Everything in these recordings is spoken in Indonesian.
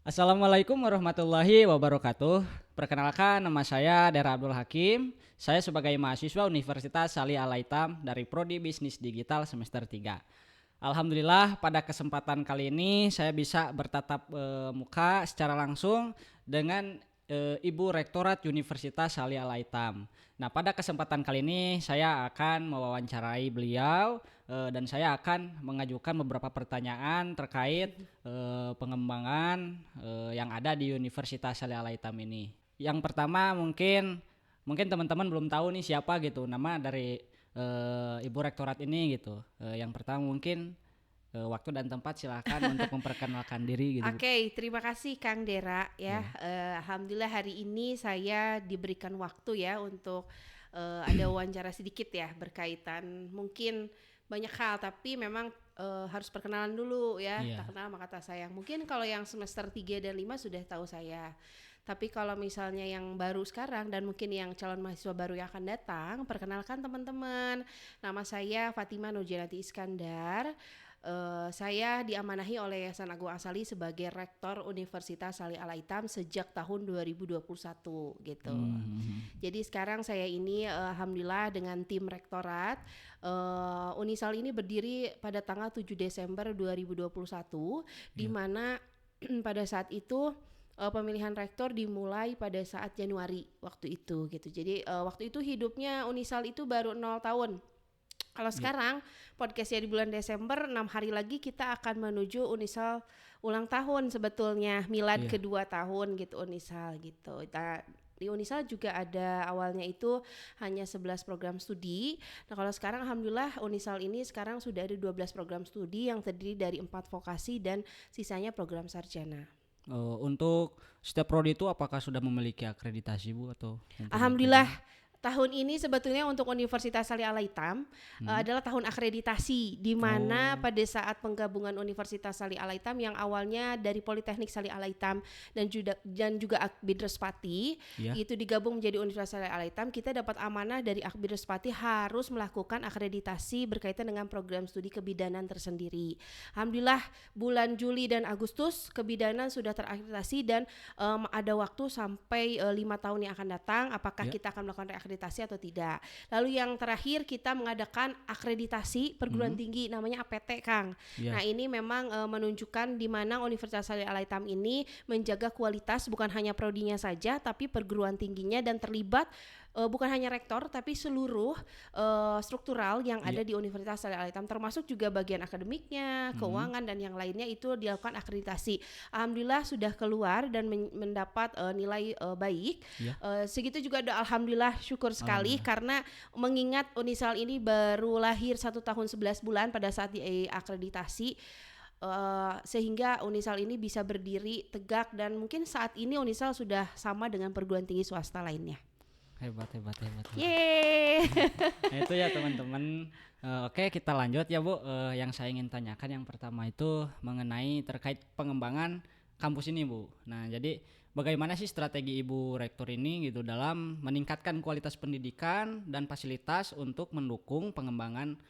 Assalamualaikum warahmatullahi wabarakatuh. Perkenalkan, nama saya Dera Abdul Hakim. Saya sebagai mahasiswa Universitas Salih Al-Aitam dari Prodi Bisnis Digital semester 3. Alhamdulillah pada kesempatan kali ini saya bisa bertatap muka secara langsung dengan Ibu Rektorat Universitas Salih Al-Aitam. Nah, pada kesempatan kali ini saya akan mewawancarai beliau dan saya akan mengajukan beberapa pertanyaan terkait pengembangan yang ada di Universitas Salih Al-Aitam ini. Yang pertama mungkin teman-teman belum tahu nih siapa gitu nama dari Ibu Rektorat ini gitu. Yang pertama mungkin waktu dan tempat silakan untuk memperkenalkan diri gitu Bu. Oke, terima kasih Kang Dera ya. Ya. Alhamdulillah hari ini saya diberikan waktu ya untuk ada wawancara sedikit ya berkaitan mungkin banyak hal tapi memang harus perkenalan dulu ya. Iya. Tak kenal maka tak sayang. Mungkin kalau yang semester 3 dan 5 sudah tahu saya. Tapi kalau misalnya yang baru sekarang dan mungkin yang calon mahasiswa baru yang akan datang, perkenalkan teman-teman. Nama saya Fatima Nurjanati Iskandar. Saya diamanahi oleh Yayasan Agung Asali sebagai Rektor Universitas Salih Al-Aitam sejak tahun 2021 gitu. Hmm. Jadi sekarang saya ini alhamdulillah dengan tim rektorat Unisal ini berdiri pada tanggal 7 Desember 2021 di Ya. mana pada saat itu pemilihan rektor dimulai pada saat Januari waktu itu gitu. Jadi waktu itu hidupnya Unisal itu baru 0 tahun. Kalau Ya. sekarang podcastnya di bulan Desember 6 hari lagi kita akan menuju Unisal ulang tahun sebetulnya milad Iya. kedua tahun gitu Unisal gitu. Di Unisal juga ada awalnya itu hanya 11 program studi. Nah kalau sekarang alhamdulillah Unisal ini sekarang sudah ada 12 program studi yang terdiri dari 4 vokasi dan sisanya program sarjana. Untuk setiap prodi itu apakah sudah memiliki akreditasi Bu atau mempunyai Alhamdulillah akreditasi? tahun ini sebetulnya untuk Universitas Salih Al-Aitam Hmm. adalah tahun akreditasi di mana Oh, pada saat penggabungan Universitas Salih Al-Aitam yang awalnya dari Politeknik Salih Al-Aitam dan juga Akbidres Pati ya. itu digabung menjadi Universitas Salih Al-Aitam, kita dapat amanah dari Akbidres Pati harus melakukan akreditasi berkaitan dengan program studi kebidanan tersendiri. Alhamdulillah bulan Juli dan Agustus kebidanan sudah terakreditasi dan ada waktu sampai 5 tahun yang akan datang apakah Ya. kita akan melakukan reakreditasi atau tidak. Lalu yang terakhir kita mengadakan akreditasi perguruan Hmm. tinggi namanya APT Kang. Nah Ya. ini memang menunjukkan di mana Universitas Salih Al-Aitam ini menjaga kualitas bukan hanya prodinya saja tapi perguruan tingginya dan terlibat bukan hanya rektor tapi seluruh struktural yang Ya. ada di Universitas Salih Al-Aitam termasuk juga bagian akademiknya, Hmm. keuangan dan yang lainnya itu dilakukan akreditasi. Alhamdulillah sudah keluar dan mendapat nilai baik. Ya. Segitu juga alhamdulillah syukur sekali Alhamdulillah. karena mengingat Unisal ini baru lahir 1 tahun 11 bulan pada saat diakreditasi. Sehingga Unisal ini bisa berdiri tegak dan mungkin saat ini Unisal sudah sama dengan perguruan tinggi swasta lainnya. Hebat, hebat, hebat, hebat. Yeay. Nah, itu ya teman-teman. Oke, kita lanjut ya Bu. Yang saya ingin tanyakan yang pertama itu mengenai terkait pengembangan kampus ini Bu. Nah, jadi bagaimana sih strategi Ibu Rektor ini gitu dalam meningkatkan kualitas pendidikan dan fasilitas untuk mendukung pengembangan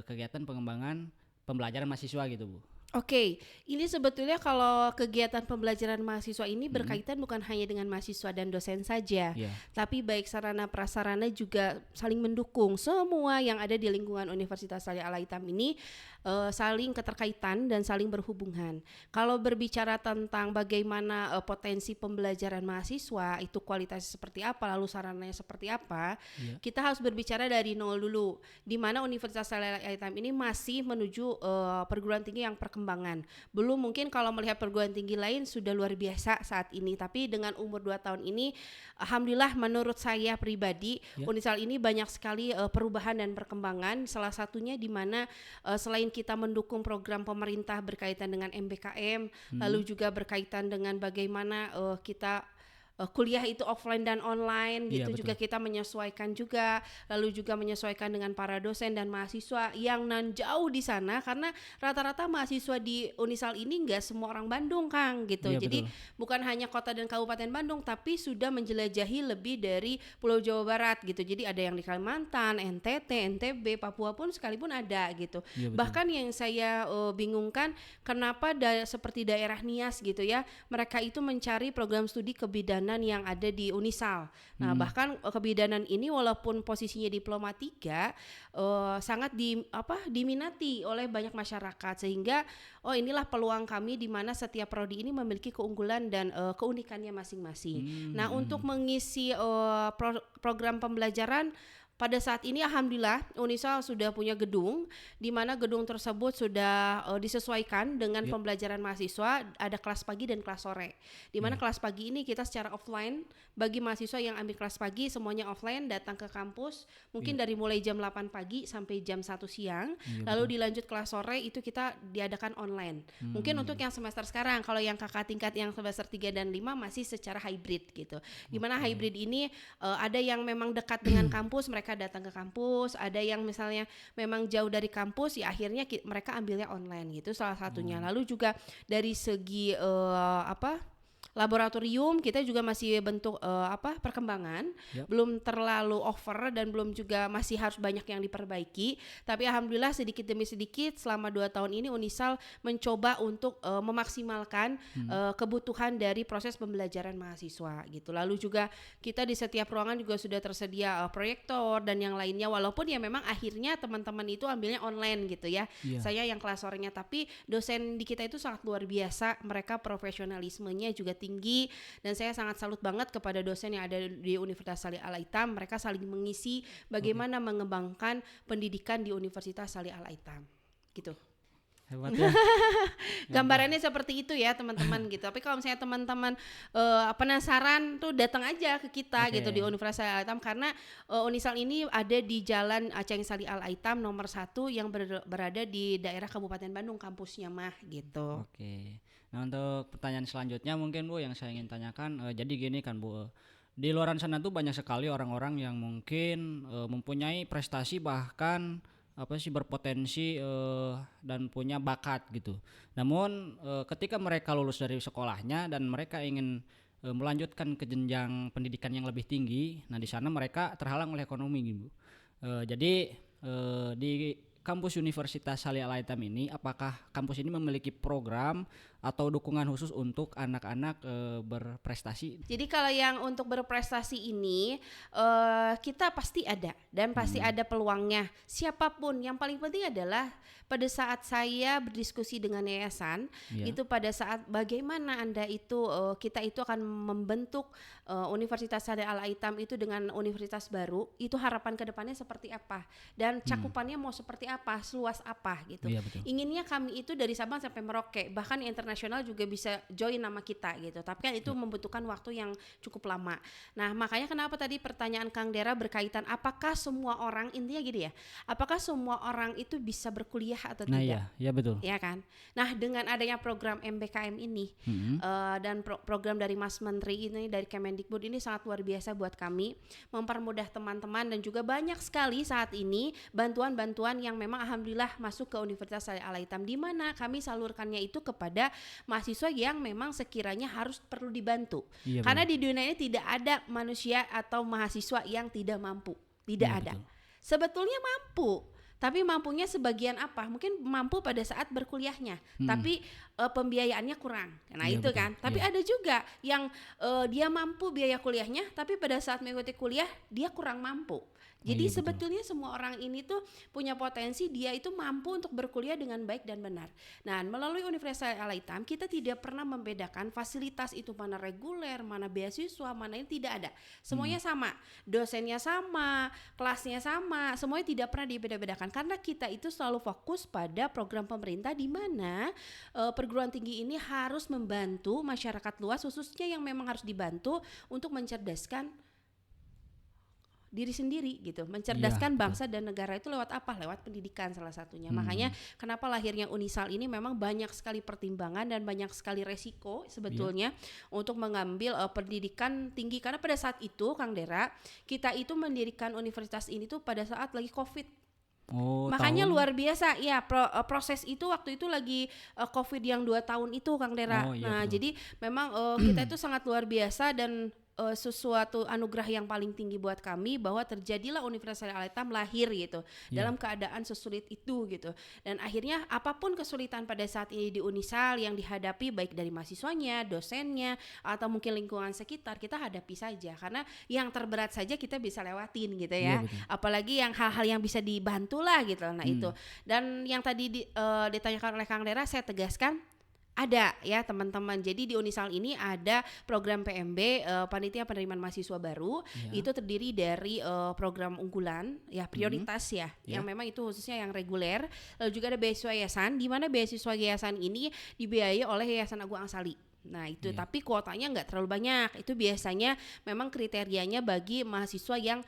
kegiatan pengembangan pembelajaran mahasiswa gitu Bu? Oke, ini sebetulnya kalau kegiatan pembelajaran mahasiswa ini Mm-mm. berkaitan bukan hanya dengan mahasiswa dan dosen saja, Iya. tapi baik sarana prasarana juga saling mendukung. Semua yang ada di lingkungan Universitas Salih Al-Aitam ini saling keterkaitan dan saling berhubungan. Kalau berbicara tentang bagaimana potensi pembelajaran mahasiswa itu kualitasnya seperti apa, lalu sarananya seperti apa, Iya. kita harus berbicara dari nol dulu. Di mana Universitas Salih Al-Aitam ini masih menuju perguruan tinggi yang perkembangan. Belum mungkin kalau melihat perguruan tinggi lain sudah luar biasa saat ini, tapi dengan umur 2 tahun ini alhamdulillah menurut saya pribadi Ya. Unisal ini banyak sekali perubahan dan perkembangan. Salah satunya di mana selain kita mendukung program pemerintah berkaitan dengan MBKM, lalu Hmm. juga berkaitan dengan bagaimana kita kuliah itu offline dan online Iya, gitu, juga betul. kita menyesuaikan juga, lalu juga menyesuaikan dengan para dosen dan mahasiswa yang nan jauh di sana, karena rata-rata mahasiswa di Unisal ini nggak semua orang Bandung, Kang, gitu. Iya, Jadi betul. bukan hanya kota dan kabupaten Bandung, tapi sudah menjelajahi lebih dari Pulau Jawa Barat gitu. Jadi ada yang di Kalimantan, NTT, NTB, Papua pun sekalipun ada gitu. Iya, betul. Bahkan yang saya bingungkan, kenapa seperti daerah Nias gitu ya, mereka itu mencari program studi kebidanan yang ada di Unisal. Nah, Mm. bahkan kebidanan ini walaupun posisinya diploma 3 sangat diminati oleh banyak masyarakat, sehingga inilah peluang kami di mana setiap prodi ini memiliki keunggulan dan keunikannya masing-masing. Nah, untuk Mm. mengisi program pembelajaran pada saat ini alhamdulillah Unisal sudah punya gedung, di mana gedung tersebut sudah disesuaikan dengan Iya, pembelajaran mahasiswa, ada kelas pagi dan kelas sore. Di mana iya. kelas pagi ini kita secara offline, bagi mahasiswa yang ambil kelas pagi semuanya offline, datang ke kampus mungkin Iya, dari mulai jam 8 pagi sampai jam 1 siang, iya, betul. lalu dilanjut kelas sore itu kita diadakan online. Mungkin untuk Hmm. yang semester sekarang, kalau yang kakak tingkat yang semester 3 dan 5 masih secara hybrid gitu. Dimana Oke. hybrid ini ada yang memang dekat dengan kampus, mereka datang ke kampus, ada yang misalnya memang jauh dari kampus, ya akhirnya mereka ambilnya online gitu, salah satunya. Oh, Lalu juga dari segi laboratorium kita juga masih bentuk perkembangan, yap. belum terlalu over dan belum juga masih harus banyak yang diperbaiki, tapi alhamdulillah sedikit demi sedikit selama 2 tahun ini Unisal mencoba untuk memaksimalkan kebutuhan dari proses pembelajaran mahasiswa gitu. Lalu juga kita di setiap ruangan juga sudah tersedia proyektor dan yang lainnya, walaupun ya memang akhirnya teman-teman itu ambilnya online gitu ya. Iya. Saya yang kelas sorenya, tapi dosen di kita itu sangat luar biasa, mereka profesionalismenya juga tinggi, dan saya sangat salut banget kepada dosen yang ada di Universitas Salih Al-Aitam. Mereka saling mengisi bagaimana mengembangkan pendidikan di Universitas Salih Al-Aitam gitu. Hebat ya. Gambarannya seperti itu ya teman-teman gitu. Tapi kalau misalnya teman-teman penasaran tuh datang aja ke kita Oke. gitu di Universitas Salih Al-Aitam, karena Unisal ini ada di Jalan Aceh Salih Al-Aitam nomor 1 yang berada di daerah Kabupaten Bandung, kampusnya mah gitu. Oke. Nah, untuk pertanyaan selanjutnya mungkin Bu yang saya ingin tanyakan, jadi gini kan Bu, di luaran sana tuh banyak sekali orang-orang yang mungkin mempunyai prestasi, bahkan apa sih berpotensi dan punya bakat gitu. Namun ketika mereka lulus dari sekolahnya dan mereka ingin melanjutkan ke jenjang pendidikan yang lebih tinggi, nah di sana mereka terhalang oleh ekonomi gitu. Jadi di kampus Universitas Salih Al-Aitam ini, apakah kampus ini memiliki program atau dukungan khusus untuk anak-anak berprestasi? Jadi kalau yang untuk berprestasi ini kita pasti ada dan pasti ada peluangnya. Siapapun, yang paling penting adalah pada saat saya berdiskusi dengan yayasan, Iya. itu pada saat bagaimana Anda itu kita itu akan membentuk Universitas Salih Al-Aitam itu dengan universitas baru, itu harapan kedepannya seperti apa dan cakupannya mau seperti apa, seluas apa gitu. Iya, betul. Inginnya kami itu dari Sabang sampai Merauke, bahkan internasional juga bisa join nama kita gitu. Tapi kan itu membutuhkan waktu yang cukup lama. Nah, makanya kenapa tadi pertanyaan Kang Dera berkaitan apakah semua orang, intinya gini ya, apakah semua orang itu bisa berkuliah atau Nah, tidak? iya betul. Ya kan. Nah, dengan adanya program MBKM ini dan program dari Mas Menteri ini, dari Kemendikbud ini sangat luar biasa buat kami, mempermudah teman-teman, dan juga banyak sekali saat ini bantuan-bantuan yang memang alhamdulillah masuk ke Universitas Salih Al-Aitam, di mana kami salurkannya itu kepada mahasiswa yang memang sekiranya harus perlu dibantu. Iya, Karena betul. di dunia ini tidak ada manusia atau mahasiswa yang tidak mampu. Tidak Iya, ada. betul. Sebetulnya mampu, tapi mampunya sebagian apa? Mungkin mampu pada saat berkuliahnya, tapi pembiayaannya kurang. Nah, Iya, itu betul. kan. Tapi Iya. ada juga yang dia mampu biaya kuliahnya, tapi pada saat mengikuti kuliah dia kurang mampu. Jadi Iya, betul. sebetulnya semua orang ini tuh punya potensi, dia itu mampu untuk berkuliah dengan baik dan benar. Nah, melalui Universitas Al-Aitam kita tidak pernah membedakan fasilitas itu mana reguler, mana beasiswa, mana ini, tidak ada. Semuanya sama, dosennya sama, kelasnya sama, semuanya tidak pernah dibeda-bedakan karena kita itu selalu fokus pada program pemerintah di mana perguruan tinggi ini harus membantu masyarakat luas, khususnya yang memang harus dibantu untuk mencerdaskan diri sendiri gitu, Iya, mencerdaskan betul. bangsa dan negara itu lewat apa? Lewat pendidikan salah satunya. Makanya kenapa lahirnya Unisal ini memang banyak sekali pertimbangan dan banyak sekali resiko Iya. sebetulnya untuk mengambil pendidikan tinggi, karena pada saat itu Kang Dera, kita itu mendirikan universitas ini tuh pada saat lagi Covid. Oh, Makanya tahun. luar biasa ya proses itu waktu itu lagi Covid yang 2 tahun itu Kang Dera. Oh, iya Nah, betul. jadi memang kita itu sangat luar biasa dan sesuatu anugerah yang paling tinggi buat kami bahwa terjadilah Universitas Al-Aitam lahir gitu Iya. dalam keadaan sesulit itu gitu. Dan akhirnya apapun kesulitan pada saat ini di Unisal yang dihadapi baik dari mahasiswanya, dosennya atau mungkin lingkungan sekitar, kita hadapi saja karena yang terberat saja kita bisa lewatin gitu Iya ya. betul. Apalagi yang hal-hal yang bisa dibantu lah gitu. Nah, itu. Dan yang tadi ditanyakan oleh Kang Dera, saya tegaskan ada ya teman-teman. Jadi di Unisal ini ada program PMB, panitia penerimaan mahasiswa baru. Iya. Itu terdiri dari program unggulan ya, prioritas ya, yang memang itu khususnya yang reguler. Lalu juga ada beasiswa yayasan, di mana beasiswa yayasan ini dibiayai oleh Yayasan Agung Angsali. Nah itu, tapi kuotanya nggak terlalu banyak. Itu biasanya memang kriterianya bagi mahasiswa yang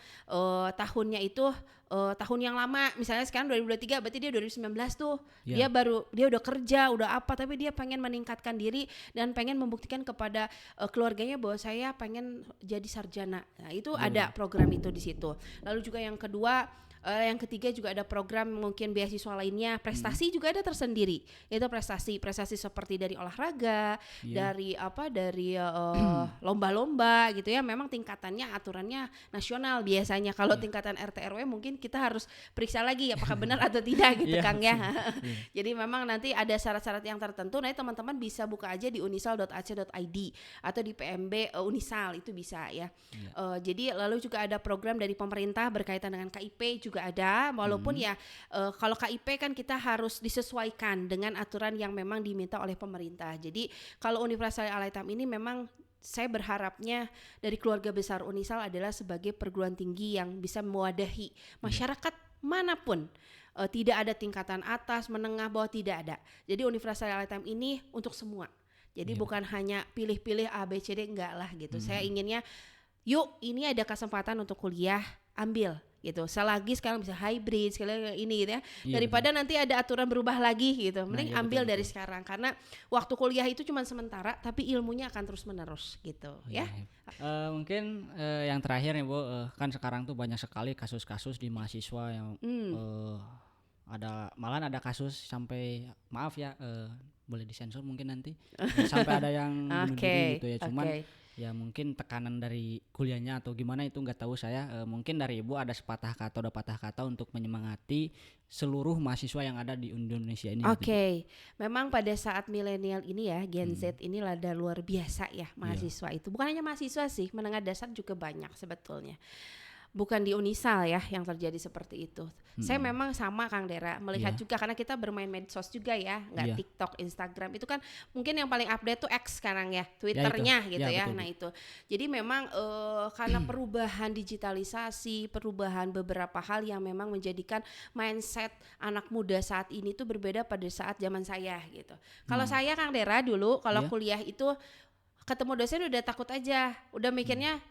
tahunnya itu tahun yang lama. Misalnya sekarang 2023, berarti dia 2019 tuh. Iya. Dia udah kerja, udah apa, tapi dia pengen meningkatkan diri dan pengen membuktikan kepada keluarganya bahwa saya pengen jadi sarjana. Nah itu ada program itu di situ. Lalu juga yang kedua, yang ketiga juga ada program mungkin beasiswa lainnya, prestasi juga ada tersendiri. Itu prestasi seperti dari olahraga, dari lomba-lomba gitu ya. Memang tingkatannya aturannya nasional biasanya. Kalau tingkatan RT RW mungkin kita harus periksa lagi apakah benar atau tidak gitu Kang ya. Jadi memang nanti ada syarat-syarat yang tertentu. Nah, teman-teman bisa buka aja di unisal.ac.id atau di PMB Unisal, itu bisa ya. Jadi lalu juga ada program dari pemerintah berkaitan dengan KIP juga ada, walaupun ya kalau KIP kan kita harus disesuaikan dengan aturan yang memang diminta oleh pemerintah. Jadi kalau Universitas Al-Aitam ini memang saya berharapnya dari keluarga besar Unisal adalah sebagai perguruan tinggi yang bisa mewadahi masyarakat manapun. Tidak ada tingkatan atas, menengah, bawah, tidak ada. Jadi Universitas Al-Aitam ini untuk semua. Jadi bukan hanya pilih-pilih A, B, C, D, enggak lah gitu. Saya inginnya yuk ini ada kesempatan untuk kuliah, ambil gitu. Selagi sekarang bisa hybrid sekali ini gitu ya. Daripada nanti ada aturan berubah lagi gitu. Mending ambil dari sekarang, karena waktu kuliah itu cuma sementara tapi ilmunya akan terus menerus gitu ya. Mungkin yang terakhir nih Bu, kan sekarang tuh banyak sekali kasus-kasus di mahasiswa yang malahan ada kasus sampai, maaf ya, boleh disensor mungkin nanti, sampai ada yang bunuh diri gitu ya. Cuman ya mungkin tekanan dari kuliahnya atau gimana itu nggak tahu saya. Mungkin dari Ibu ada sepatah kata atau patah kata untuk menyemangati seluruh mahasiswa yang ada di Indonesia ini. Memang pada saat milenial ini ya, Gen Z ini lada luar biasa ya mahasiswa itu. Bukan hanya mahasiswa sih, menengah dasar juga banyak sebetulnya. Bukan di Unisal ya yang terjadi seperti itu. Saya memang sama Kang Dera melihat juga, karena kita bermain medsos juga ya, nggak TikTok, Instagram itu kan mungkin yang paling update tuh X sekarang ya, Twitternya gitu ya. Betul. Nah itu, jadi memang karena perubahan digitalisasi, perubahan beberapa hal yang memang menjadikan mindset anak muda saat ini tuh berbeda pada saat zaman saya gitu. Kalau saya Kang Dera dulu kalau kuliah itu ketemu dosen udah takut aja, udah mikirnya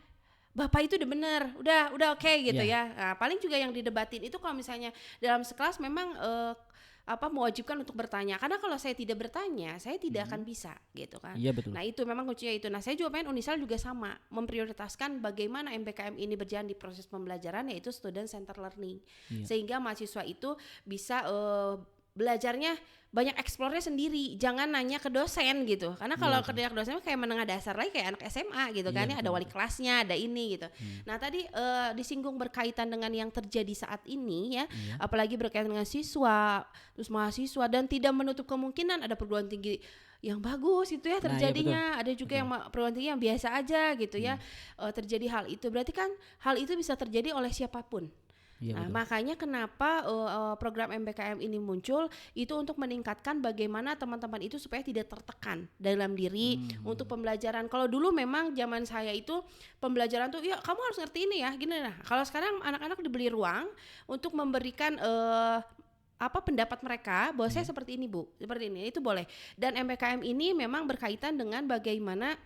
Bapak itu udah bener, udah oke gitu ya. Nah, paling juga yang didebatin itu kalau misalnya dalam sekelas memang mewajibkan untuk bertanya. Karena kalau saya tidak bertanya, saya tidak akan bisa gitu kan. Iya betul. Nah itu memang kuncinya itu. Nah saya juga pengen Unisal juga sama, memprioritaskan bagaimana MBKM ini berjalan di proses pembelajaran, yaitu student center learning. Sehingga mahasiswa itu bisa belajarnya banyak eksplornya sendiri, jangan nanya ke dosen gitu. Karena kalau ke dosen kayak menengah dasar lagi, kayak anak SMA gitu kan ya, ada wali kelasnya, ada ini gitu. Nah tadi disinggung berkaitan dengan yang terjadi saat ini ya, apalagi berkaitan dengan siswa, terus mahasiswa, dan tidak menutup kemungkinan ada perguruan tinggi yang bagus itu ya terjadinya. Ada juga yang perguruan tinggi yang biasa aja gitu ya, terjadi hal itu. Berarti kan hal itu bisa terjadi oleh siapapun. Nah, makanya kenapa program MBKM ini muncul itu untuk meningkatkan bagaimana teman-teman itu supaya tidak tertekan dalam diri untuk pembelajaran. Kalau dulu memang zaman saya itu pembelajaran tuh ya kamu harus ngerti ini ya, gini. Nah, kalau sekarang anak-anak dibeli ruang untuk memberikan apa pendapat mereka bahwa saya seperti ini Bu, seperti ini, itu boleh. Dan MBKM ini memang berkaitan dengan bagaimana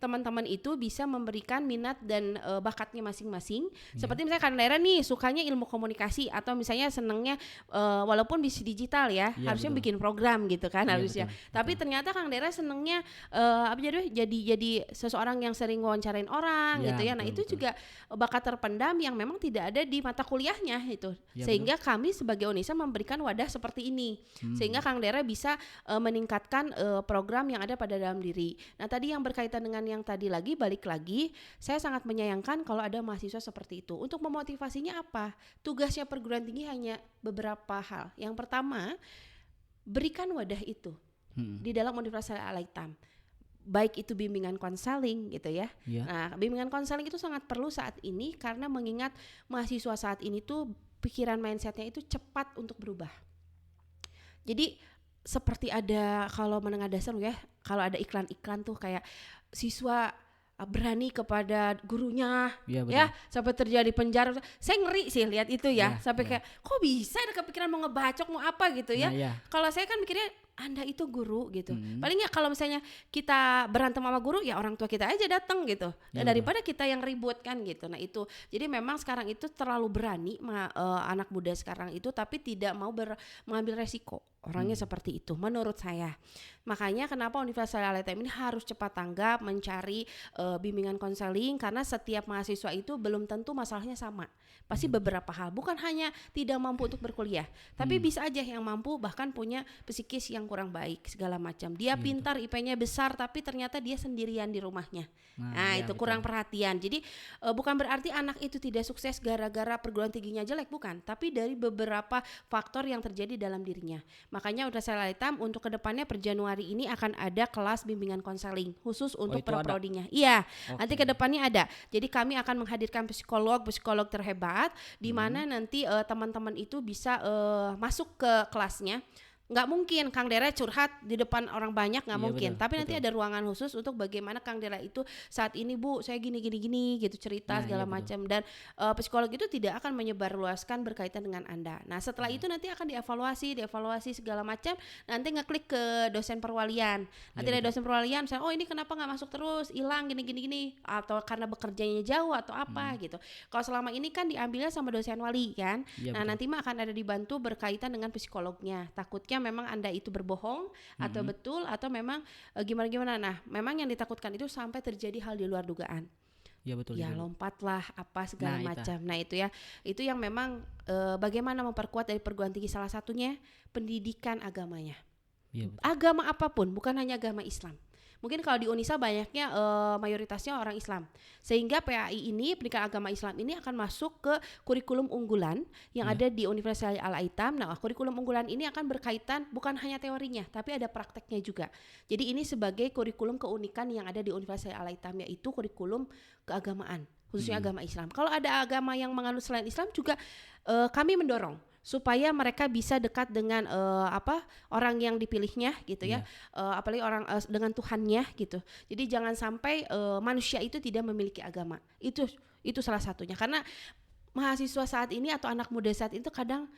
teman-teman itu bisa memberikan minat dan bakatnya masing-masing. Seperti misalnya Kang Daerah nih sukanya ilmu komunikasi atau misalnya senangnya walaupun bisnis digital ya, Iya, harusnya betul. bikin program gitu kan Iya, harusnya. betul, Tapi betul. ternyata Kang Daerah senangnya apa jadi seseorang yang sering wawancarain orang Iya, gitu ya. Nah, betul, itu betul. juga bakat terpendam yang memang tidak ada di mata kuliahnya itu. Iya, Sehingga kami sebagai Unisa memberikan wadah seperti ini. Sehingga Kang Daerah bisa meningkatkan program yang ada pada dalam diri. Nah, tadi yang berkaitan dengan yang tadi lagi, balik lagi, saya sangat menyayangkan kalau ada mahasiswa seperti itu. Untuk memotivasinya apa? Tugasnya perguruan tinggi hanya beberapa hal. Yang pertama, berikan wadah itu di dalam Universitas Al-Aitam. Baik itu bimbingan konseling gitu ya. Iya. Nah, bimbingan konseling itu sangat perlu saat ini karena mengingat mahasiswa saat ini tuh pikiran mindsetnya itu cepat untuk berubah. Jadi seperti ada kalau menengah dasar ya, kalau ada iklan-iklan tuh kayak siswa berani kepada gurunya Iya, betul. ya sampai terjadi penjara. Saya ngeri sih lihat itu ya, Iya, sampai iya. kayak kok bisa ada kepikiran mau ngebacok mau apa gitu ya. Nah, iya. Kalau saya kan mikirnya Anda itu guru gitu. Paling nggak kalau misalnya kita berantem sama guru ya orang tua kita aja datang gitu. Iya, Daripada kita yang ribut kan gitu. Nah itu. Jadi memang sekarang itu terlalu berani anak muda sekarang itu tapi tidak mau mengambil resiko. Orangnya seperti itu menurut saya. Makanya kenapa Universitas Al-Aitam ini harus cepat tanggap mencari bimbingan konseling karena setiap mahasiswa itu belum tentu masalahnya sama. Pasti beberapa hal, bukan hanya tidak mampu untuk berkuliah, tapi bisa aja yang mampu bahkan punya psikis yang kurang baik segala macam. Dia pintar, IP-nya besar tapi ternyata dia sendirian di rumahnya. Nah, Iya, itu betul. kurang perhatian. Jadi bukan berarti anak itu tidak sukses gara-gara perguruan tingginya jelek, bukan, tapi dari beberapa faktor yang terjadi dalam dirinya. Makanya Universitas Al-Aitam untuk kedepannya per Januari ini akan ada kelas bimbingan konseling khusus untuk itu ada? prodinya. Iya, Oke. nanti kedepannya ada. Jadi kami akan menghadirkan psikolog terhebat di mana nanti teman-teman itu bisa masuk ke kelasnya. Nggak mungkin Kang Dera curhat di depan orang banyak, nggak Iya, mungkin. betul, Tapi nanti betul. ada ruangan khusus untuk bagaimana Kang Dera itu saat ini Bu, saya gini gitu cerita Nah, segala iya, betul. macam dan psikolog itu tidak akan menyebarluaskan berkaitan dengan Anda. Nah, setelah itu nanti akan dievaluasi segala macam, nanti ngeklik ke dosen perwalian. Nanti Iya, ada dosen perwalian misalnya, oh ini kenapa nggak masuk terus, hilang gini atau karena bekerjanya jauh atau apa gitu. Kalau selama ini kan diambilnya sama dosen wali kan. Iya, Nah, betul. nanti mah akan ada dibantu berkaitan dengan psikolognya. Takutnya memang Anda itu berbohong atau betul atau memang gimana. Nah, memang yang ditakutkan itu sampai terjadi hal di luar dugaan. Iya, betul Ya juga, Bu. lompatlah apa segala Nah, itu. macam. Nah, itu ya. Itu yang memang bagaimana memperkuat dari perguruan tinggi salah satunya pendidikan agamanya. Iya, betul. Agama apapun, bukan hanya agama Islam. Mungkin kalau di Unisa banyaknya mayoritasnya orang Islam. Sehingga PAI ini, pendidikan agama Islam ini akan masuk ke kurikulum unggulan yang ada di Universitas Al-Aitam. Nah, kurikulum unggulan ini akan berkaitan bukan hanya teorinya, tapi ada prakteknya juga. Jadi ini sebagai kurikulum keunikan yang ada di Universitas Al-Aitam, yaitu kurikulum keagamaan, khususnya agama Islam. Kalau ada agama yang menganut selain Islam juga kami mendorong supaya mereka bisa dekat dengan orang yang dipilihnya gitu ya, apalagi orang dengan Tuhannya gitu. Jadi jangan sampai manusia itu tidak memiliki agama. Itu salah satunya karena mahasiswa saat ini atau anak muda saat itu kadang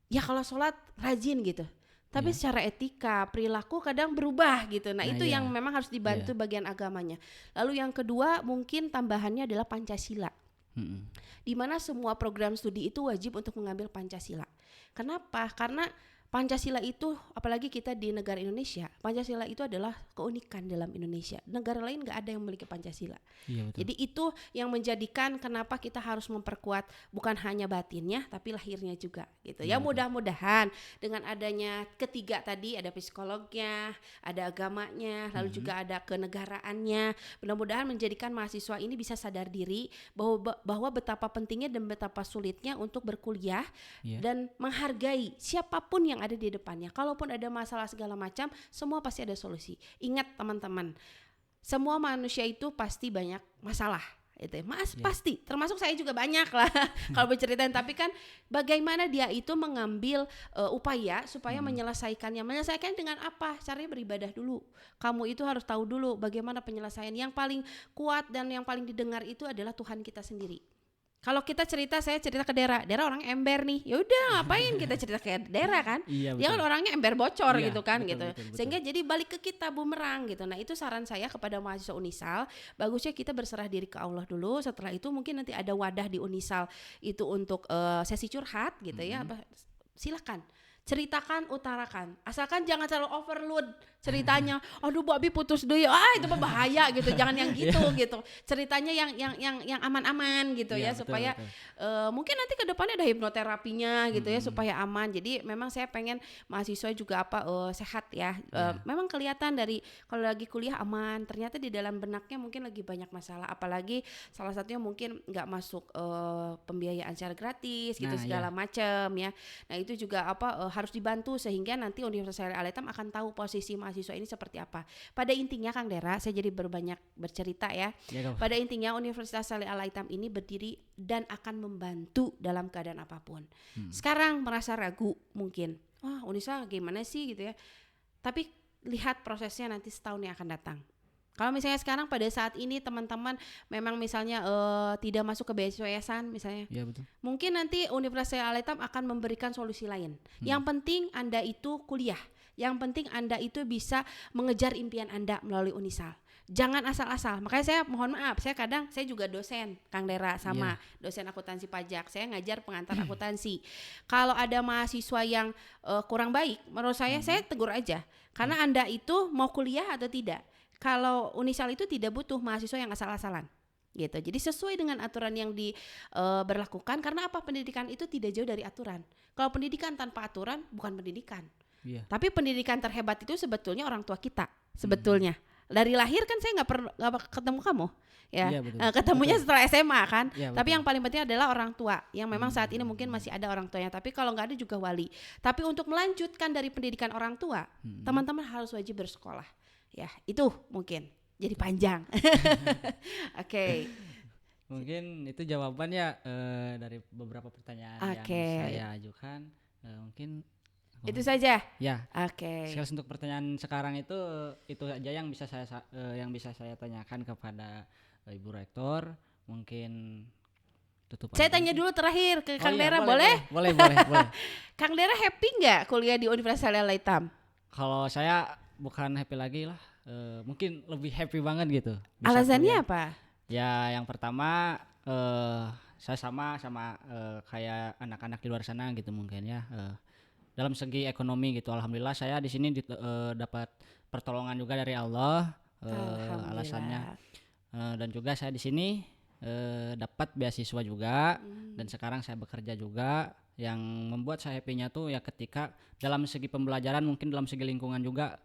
ya kalau sholat rajin gitu. Tapi secara etika, perilaku kadang berubah gitu. Nah, itu yang memang harus dibantu bagian agamanya. Lalu yang kedua mungkin tambahannya adalah Pancasila. Di mana semua program studi itu wajib untuk mengambil Pancasila. Kenapa? Karena Pancasila itu, apalagi kita di negara Indonesia, Pancasila itu adalah keunikan dalam Indonesia. Negara lain nggak ada yang memiliki Pancasila. Iya, betul. Jadi itu yang menjadikan kenapa kita harus memperkuat bukan hanya batinnya, tapi lahirnya juga. Gitu. Ya mudah-mudahan dengan adanya ketiga tadi ada psikolognya, ada agamanya, lalu juga ada kenegaraannya. Mudah-mudahan menjadikan mahasiswa ini bisa sadar diri bahwa betapa pentingnya dan betapa sulitnya untuk berkuliah dan menghargai siapapun yang ada di depannya. Kalaupun ada masalah segala macam, semua pasti ada solusi. Ingat teman-teman, semua manusia itu pasti banyak masalah. Itu pasti, termasuk saya juga banyak lah kalau berceritain. Tapi kan bagaimana dia itu mengambil upaya supaya menyelesaikannya. Menyelesaikan dengan apa? Caranya beribadah dulu. Kamu itu harus tahu dulu bagaimana penyelesaian. Yang paling kuat dan yang paling didengar itu adalah Tuhan kita sendiri. Kalau kita cerita, saya cerita ke Dera orang ember nih, ya udah ngapain kita cerita ke Dera kan? Iya Dia kan betul. orangnya ember bocor Iya, gitu kan betul, gitu. betul, betul. Sehingga jadi balik ke kita bumerang gitu. Nah itu saran saya kepada mahasiswa Unisal, bagusnya kita berserah diri ke Allah dulu. Setelah itu mungkin nanti ada wadah di Unisal itu untuk sesi curhat gitu ya. Apa, silakan ceritakan, utarakan, asalkan jangan terlalu overload ceritanya. Aduh Bu Abi putus deh, itu mah bahaya gitu, jangan yang gitu gitu. Ceritanya yang aman-aman gitu ya, Iya, betul, supaya betul. mungkin nanti ke depannya ada hipnoterapinya gitu ya, supaya aman. Jadi memang saya pengen mahasiswa juga sehat ya. Iya. Memang kelihatan dari kalau lagi kuliah aman, ternyata di dalam benaknya mungkin lagi banyak masalah. Apalagi salah satunya mungkin nggak masuk pembiayaan secara gratis gitu Nah, segala iya. macam ya. Nah itu juga harus dibantu sehingga nanti Universitas Syariah Al-Aitam akan tahu posisi mahasiswa ini seperti apa. Pada intinya Kang Dera, saya jadi berbanyak bercerita ya. Ya, Kak. Pada intinya Universitas Syariah Al-Aitam ini berdiri dan akan membantu dalam keadaan apapun. Sekarang merasa ragu mungkin, wah Unisa gimana sih gitu ya. Tapi lihat prosesnya nanti setahun yang akan datang. Kalau misalnya sekarang pada saat ini teman-teman memang misalnya tidak masuk ke beasiswa yayasan misalnya, Iya betul. mungkin nanti Universitas Al-Aitam akan memberikan solusi lain. Yang penting Anda itu kuliah. Yang penting Anda itu bisa mengejar impian Anda melalui Unisal. Jangan asal-asal. Makanya saya mohon maaf, saya juga dosen Kang Dera sama dosen akuntansi pajak. Saya ngajar pengantar akuntansi. Kalau ada mahasiswa yang kurang baik, menurut saya tegur aja. Karena Anda itu mau kuliah atau tidak. Kalau Unisal itu tidak butuh mahasiswa yang asal-asalan gitu. Jadi sesuai dengan aturan yang diberlakukan, karena apa, pendidikan itu tidak jauh dari aturan. Kalau pendidikan tanpa aturan bukan pendidikan. Iya. Tapi pendidikan terhebat itu sebetulnya orang tua kita sebetulnya. Dari lahir kan saya nggak ketemu kamu ya. Iya, betul. Ketemunya Betul. setelah SMA kan. Iya, Tapi betul. yang paling penting adalah orang tua yang memang saat ini mungkin masih ada orang tuanya. Tapi kalau nggak ada juga wali. Tapi untuk melanjutkan dari pendidikan orang tua, teman-teman harus wajib bersekolah. Ya, itu mungkin jadi panjang. Oke. Mungkin itu jawabannya dari beberapa pertanyaan yang Oke. saya ajukan. Mungkin Itu saja. ya. Oke. Sekaligus untuk pertanyaan sekarang itu aja yang bisa saya tanyakan kepada Ibu Rektor. Mungkin tutup Saya aja. tanya dulu terakhir ke Kang iya, Dera, boleh? Boleh. Kang Dera happy nggak kuliah di Universitas Al-Aitam? Kalau saya bukan happy lagi lah, mungkin lebih happy banget gitu. Bisa Alasannya kuliah. apa? Ya yang pertama saya sama kayak anak-anak di luar sana gitu mungkin ya. Dalam segi ekonomi gitu, alhamdulillah saya di sini dapat pertolongan juga dari Allah. Alasannya dan juga saya di sini dapat beasiswa juga dan sekarang saya bekerja juga. Yang membuat saya happy-nya tuh ya ketika dalam segi pembelajaran, mungkin dalam segi lingkungan juga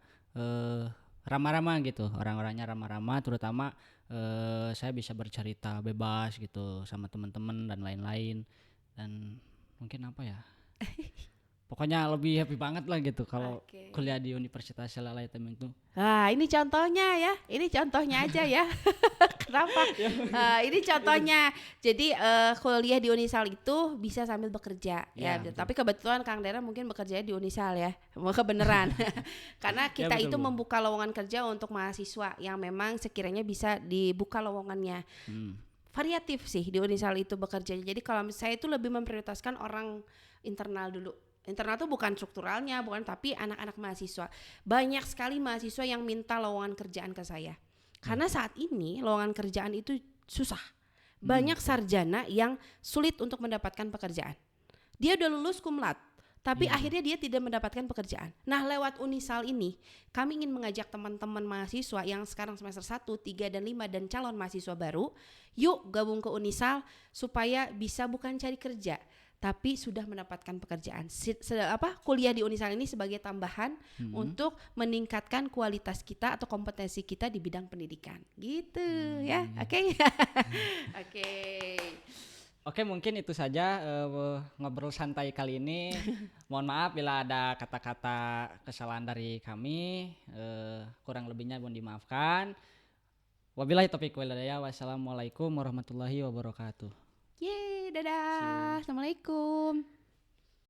ramah-ramah gitu, orang-orangnya ramah-ramah, terutama saya bisa bercerita bebas gitu sama teman-teman dan lain-lain, dan mungkin apa ya pokoknya lebih happy banget lah gitu kalau Oke. kuliah di Universitas Al-Aitam itu. Nah, ini contohnya ya. Ini contohnya aja ya. Kenapa? Ini contohnya. Jadi kuliah di Unisal itu bisa sambil bekerja ya. Ya, betul. Tapi kebetulan Kang Dera mungkin bekerja di Unisal ya. Mau kebenaran. Karena kita betul, itu Bu. membuka lowongan kerja untuk mahasiswa yang memang sekiranya bisa dibuka lowongannya. Variatif sih di Unisal itu bekerjanya. Jadi kalau saya itu lebih memprioritaskan orang internal dulu. Internal tuh bukan strukturalnya, bukan, tapi anak-anak mahasiswa. Banyak sekali mahasiswa yang minta lowongan kerjaan ke saya. Karena saat ini lowongan kerjaan itu susah. Banyak sarjana yang sulit untuk mendapatkan pekerjaan. Dia udah lulus cum laude, tapi akhirnya dia tidak mendapatkan pekerjaan. Nah, lewat Unisal ini, kami ingin mengajak teman-teman mahasiswa yang sekarang semester 1, 3, dan 5 dan calon mahasiswa baru, yuk gabung ke Unisal supaya bisa bukan cari kerja, tapi sudah mendapatkan pekerjaan. Kuliah di Unisal ini sebagai tambahan untuk meningkatkan kualitas kita atau kompetensi kita di bidang pendidikan. Gitu ya. Oke. Oke. Oke, mungkin itu saja ngobrol santai kali ini. Mohon maaf bila ada kata-kata kesalahan dari kami, kurang lebihnya mohon dimaafkan. Wabillahi taufiq wal hidayah. Wassalamualaikum warahmatullahi wabarakatuh. Yeay, dadah. Assalamualaikum.